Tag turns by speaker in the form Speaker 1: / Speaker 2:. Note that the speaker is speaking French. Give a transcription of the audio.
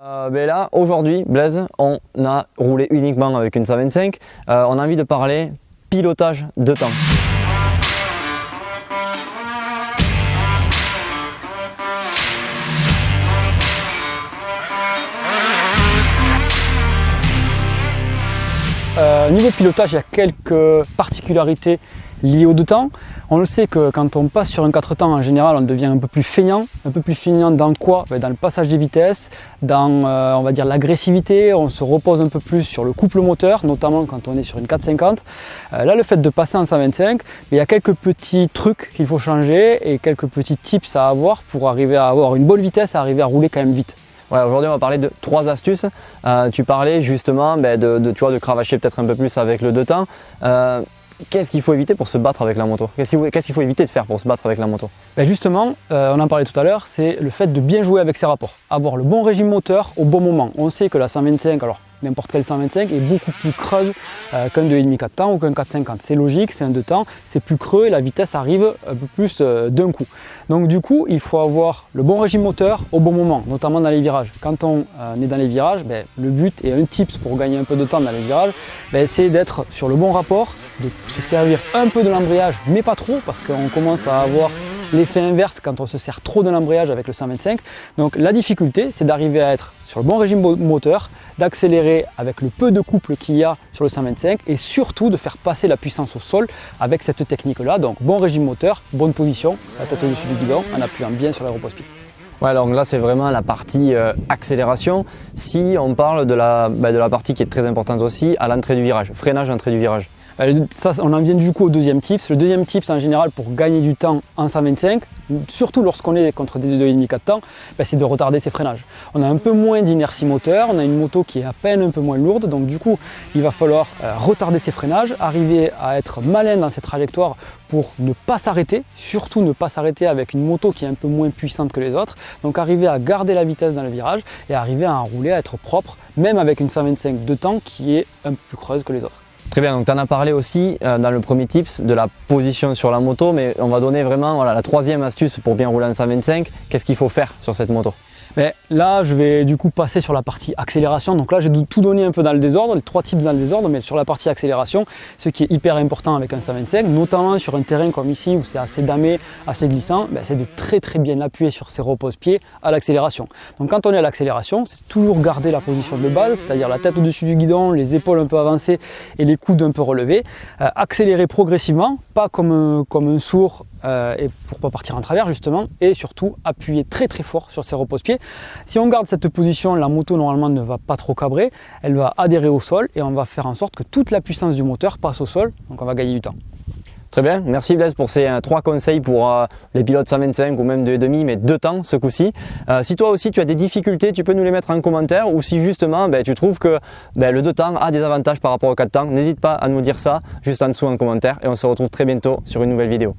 Speaker 1: Là, aujourd'hui, Blaise, on a roulé uniquement avec une 125. On a envie de parler pilotage de temps.
Speaker 2: Niveau pilotage, il y a quelques particularités liées au 2 temps. On le sait que quand on passe sur un 4 temps, en général, on devient un peu plus feignant. Un peu plus feignant dans quoi? Dans le passage des vitesses, dans on va dire l'agressivité, on se repose un peu plus sur le couple moteur, notamment quand on est sur une 450. Là, le fait de passer en 125, il y a quelques petits trucs qu'il faut changer et quelques petits tips à avoir pour arriver à avoir une bonne vitesse, à arriver à rouler quand même vite.
Speaker 1: Ouais, aujourd'hui, on va parler de 3 astuces. Tu parlais justement de cravacher peut-être un peu plus avec le 2 temps. Qu'est-ce qu'il faut éviter pour se battre avec la moto? Qu'est-ce qu'il faut éviter de faire pour se battre avec la moto?
Speaker 2: Justement, on en parlait tout à l'heure, c'est le fait de bien jouer avec ses rapports. Avoir le bon régime moteur au bon moment. On sait que la 125, alors n'importe quelle 125, est beaucoup plus creuse qu'un 2,5 4 temps ou qu'un 450. C'est logique, c'est un 2 temps, c'est plus creux et la vitesse arrive un peu plus d'un coup. Donc du coup, il faut avoir le bon régime moteur au bon moment, notamment dans les virages. Quand on est dans les virages, le but et un tips pour gagner un peu de temps dans les virages, c'est d'être sur le bon rapport, de se servir un peu de l'embrayage, mais pas trop, parce qu'on commence à avoir l'effet inverse quand on se sert trop de l'embrayage avec le 125. Donc la difficulté, c'est d'arriver à être sur le bon régime moteur, d'accélérer avec le peu de couple qu'il y a sur le 125 et surtout de faire passer la puissance au sol avec cette technique-là. Donc bon régime moteur, bonne position, la tête au-dessus du guidon en appuyant bien sur la repose-pied.
Speaker 1: Ouais, alors là c'est vraiment la partie accélération. Si on parle de la partie qui est très importante aussi, à l'entrée du virage, freinage à l'entrée du virage.
Speaker 2: Ça, on en vient du coup au deuxième tips. Le deuxième tips en général pour gagner du temps en 125, surtout lorsqu'on est contre des 2,5 4 temps, c'est de retarder ses freinages. On a un peu moins d'inertie moteur, on a une moto qui est à peine un peu moins lourde, donc du coup il va falloir retarder ses freinages, arriver à être malin dans ses trajectoires pour ne pas s'arrêter, surtout ne pas s'arrêter avec une moto qui est un peu moins puissante que les autres, donc arriver à garder la vitesse dans le virage et arriver à enrouler, à être propre, même avec une 125 de temps qui est un peu plus creuse que les autres.
Speaker 1: Très bien, donc tu en as parlé aussi dans le premier tips de la position sur la moto, mais on va donner vraiment la troisième astuce pour bien rouler en 125. Qu'est-ce qu'il faut faire sur cette moto?
Speaker 2: Là, je vais du coup passer sur la partie accélération. Donc là, j'ai tout donné un peu dans le désordre, les 3 types dans le désordre, mais sur la partie accélération, ce qui est hyper important avec un 125, notamment sur un terrain comme ici où c'est assez damé, assez glissant, c'est de très bien appuyer sur ses repose-pieds à l'accélération. Donc quand on est à l'accélération, c'est toujours garder la position de base, c'est-à-dire la tête au-dessus du guidon, les épaules un peu avancées et les coudes un peu relevés. Accélérer progressivement, pas comme un sourd, et pour ne pas partir en travers justement, et surtout appuyer très fort sur ses repose-pieds. Si on garde cette position, la moto normalement ne va pas trop cabrer, elle va adhérer au sol et on va faire en sorte que toute la puissance du moteur passe au sol, donc on va gagner du temps.
Speaker 1: Très bien, merci Blaise pour ces 3 conseils pour les pilotes 125 ou même 2,5 mais 2 temps ce coup-ci. Si toi aussi tu as des difficultés, tu peux nous les mettre en commentaire, ou si justement tu trouves que le 2 temps a des avantages par rapport au 4 temps, n'hésite pas à nous dire ça juste en dessous en commentaire et on se retrouve très bientôt sur une nouvelle vidéo.